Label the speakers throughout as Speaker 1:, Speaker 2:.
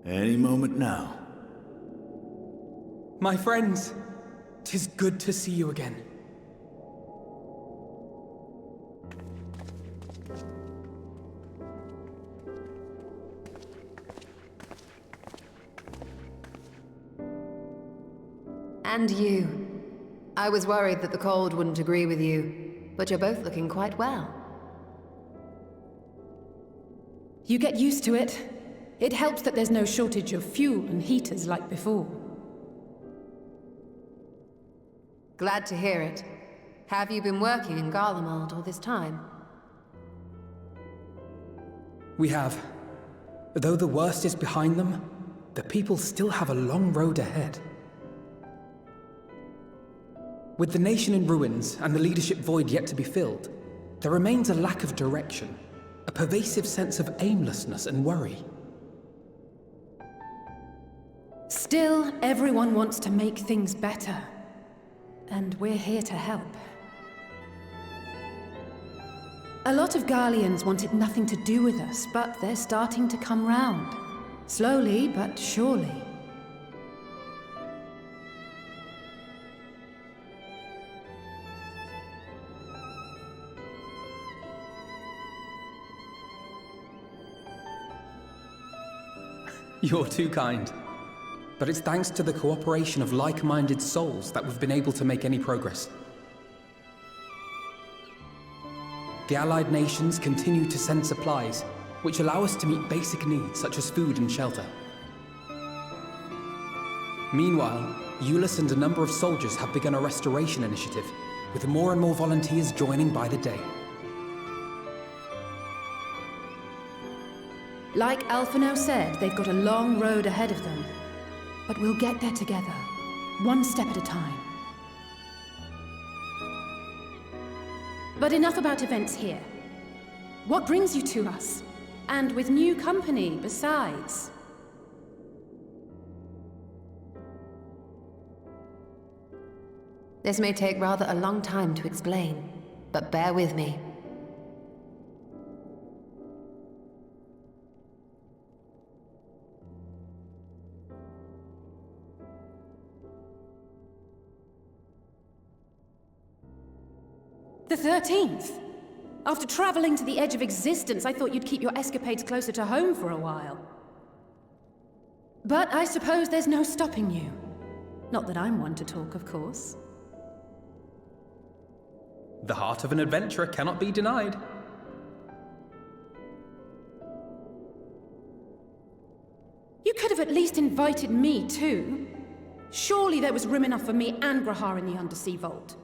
Speaker 1: Any moment now.
Speaker 2: My friends, 'tis good to see you again.
Speaker 3: And you. I was worried that the cold wouldn't agree with you, but you're both looking quite well.
Speaker 4: You get used to it. It helps that there's no shortage of fuel and heaters like before.
Speaker 3: Glad to hear it. Have you been working in Garlemald all this time?
Speaker 2: We have. Though the worst is behind them, the people still have a long road ahead. With the nation in ruins and the leadership void yet to be filled, there remains a lack of direction, a pervasive sense of aimlessness and worry.
Speaker 4: Still, everyone wants to make things better. And we're here to help. A lot of Garleans wanted nothing to do with us, but they're starting to come round. Slowly, but surely.
Speaker 2: You're too kind. But it's thanks to the cooperation of like-minded souls that we've been able to make any progress. The Allied nations continue to send supplies, which allow us to meet basic needs such as food and shelter. Meanwhile, Euless and a number of soldiers have begun a restoration initiative, with more and more volunteers joining by the day.
Speaker 4: Like Alphino said, they've got a long road ahead of them. But we'll get there together, one step at a time. But enough about events here. What brings you to us? And with new company, besides.
Speaker 3: This may take rather a long time to explain, but bear with me.
Speaker 4: The 13th! After traveling to the edge of existence, I thought you'd keep your escapades closer to home for a while. But I suppose there's no stopping you. Not that I'm one to talk, of course.
Speaker 2: The heart of an adventurer cannot be denied.
Speaker 4: You could have at least invited me, too. Surely there was room enough for me and Grahar in the Undersea Vault.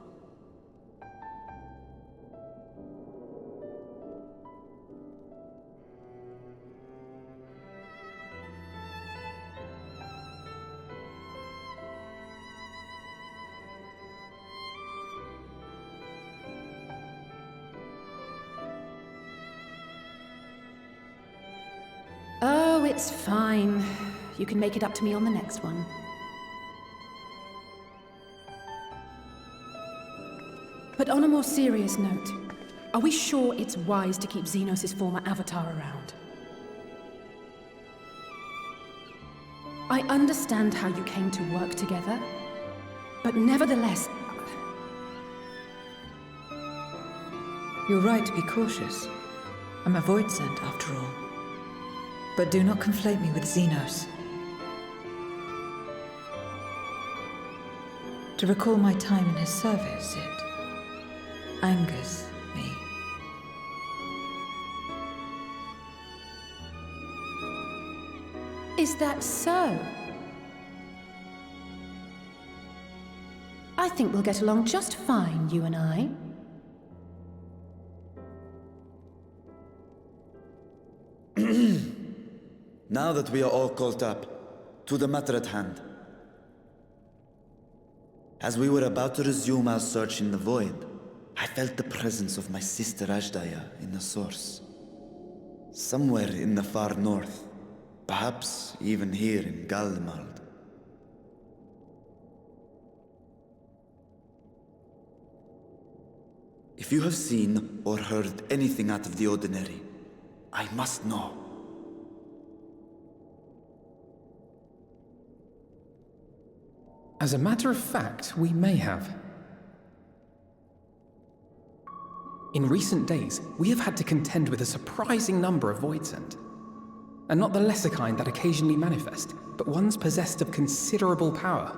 Speaker 4: Oh, it's fine. You can make it up to me on the next one. But on a more serious note, are we sure it's wise to keep Xenos' former avatar around? I understand how you came to work together, but nevertheless...
Speaker 5: You're right to be cautious. I'm a void sent, after all. But do not conflate me with Xenos. To recall my time in his service, it angers me.
Speaker 4: Is that so? I think we'll get along just fine, you and I.
Speaker 6: Now that we are all caught up, to the matter at hand. As we were about to resume our search in the void, I felt the presence of my sister Ajdaya in the source. Somewhere in the far north, perhaps even here in Garlemald. If you have seen or heard anything out of the ordinary, I must know.
Speaker 2: As a matter of fact, we may have. In recent days, we have had to contend with a surprising number of Voidsent. And not the lesser kind that occasionally manifest, but ones possessed of considerable power.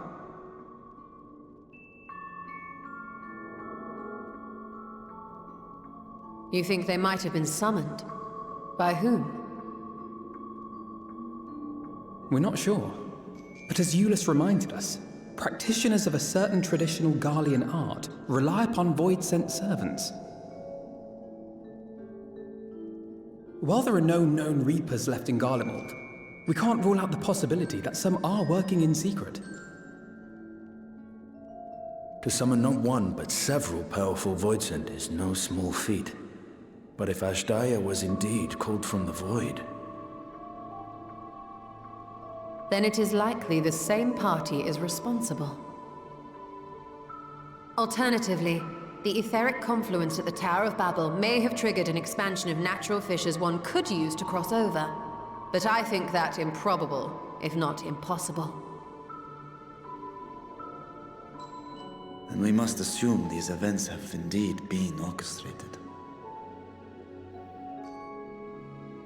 Speaker 3: You think they might have been summoned? By whom?
Speaker 2: We're not sure. But as Euless reminded us, practitioners of a certain traditional Garlean art rely upon Voidsent servants. While there are no known Reapers left in Garlemald, we can't rule out the possibility that some are working in secret.
Speaker 1: To summon not one, but several powerful Voidsent is no small feat. But if Ashdaya was indeed called from the void...
Speaker 3: Then it is likely the same party is responsible. Alternatively, the etheric confluence at the Tower of Babel may have triggered an expansion of natural fissures one could use to cross over. But I think that improbable, if not impossible.
Speaker 6: And we must assume these events have indeed been orchestrated.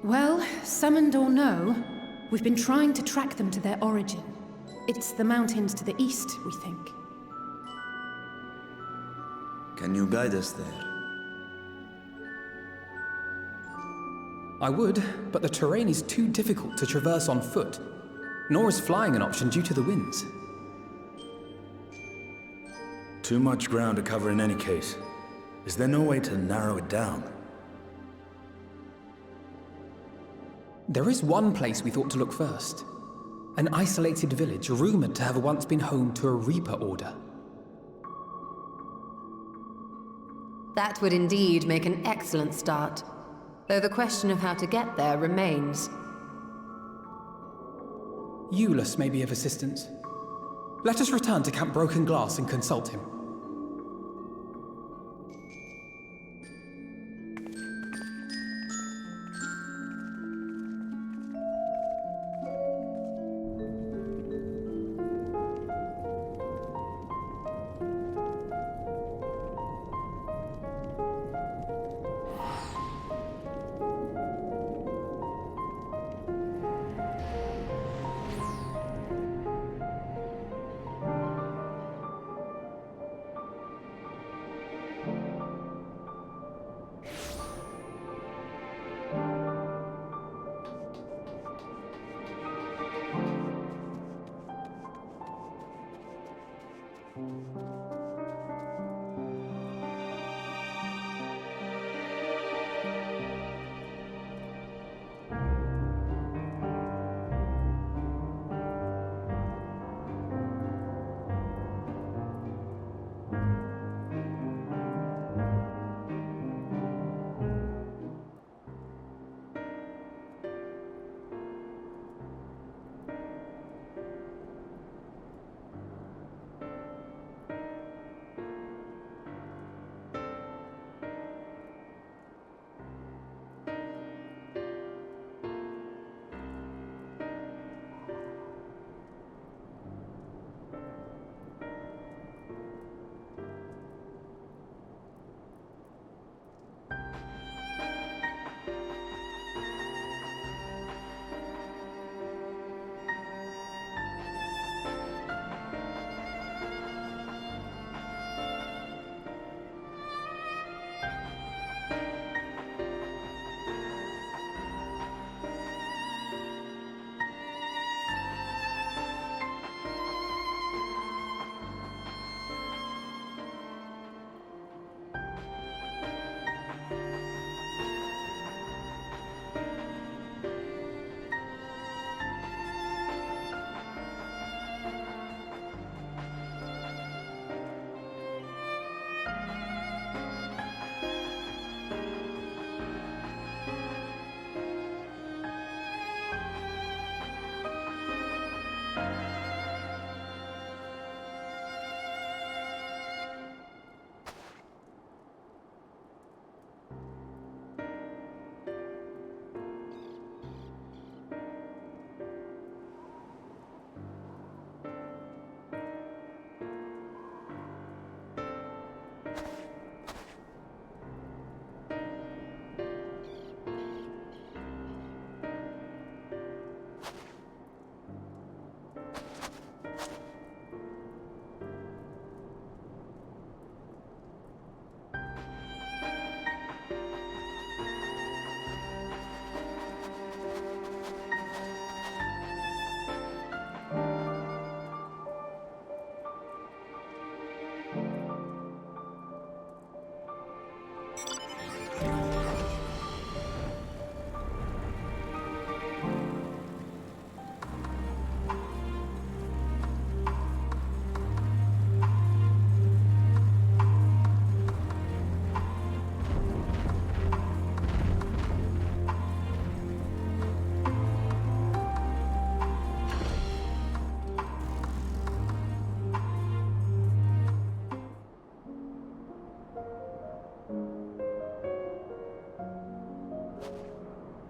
Speaker 4: Well, summoned or no, we've been trying to track them to their origin. It's the mountains to the east, we think.
Speaker 6: Can you guide us there?
Speaker 2: I would, but the terrain is too difficult to traverse on foot, nor is flying an option due to the winds.
Speaker 1: Too much ground to cover in any case. Is there no way to narrow it down?
Speaker 2: There is one place we thought to look first. An isolated village rumored to have once been home to a Reaper order.
Speaker 3: That would indeed make an excellent start. Though the question of how to get there remains.
Speaker 2: Euless may be of assistance. Let us return to Camp Broken Glass and consult him.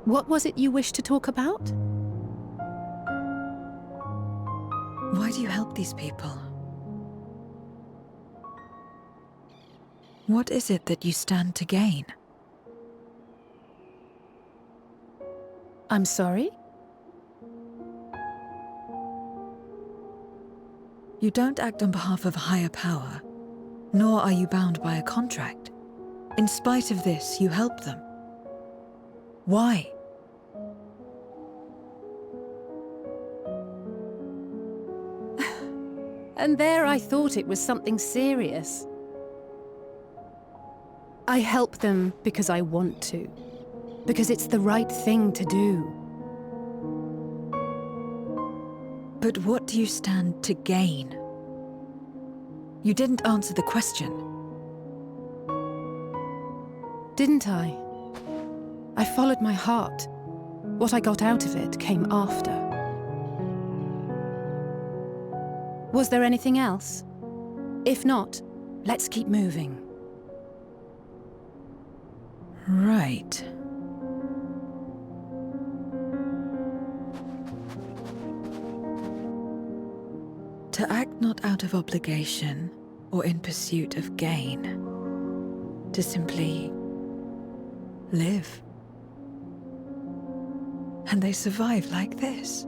Speaker 4: What was it you wished to talk about?
Speaker 5: Why do you help these people? What is it that you stand to gain?
Speaker 4: I'm sorry?
Speaker 5: You don't act on behalf of a higher power, nor are you bound by a contract. In spite of this, you help them. Why?
Speaker 4: And there I thought it was something serious. I help them because I want to. Because it's the right thing to do.
Speaker 5: But what do you stand to gain? You didn't answer the question.
Speaker 4: Didn't I? I followed my heart. What I got out of it came after. Was there anything else? If not, let's keep moving.
Speaker 5: Right. To act not out of obligation or in pursuit of gain. To simply live. And they survive like this.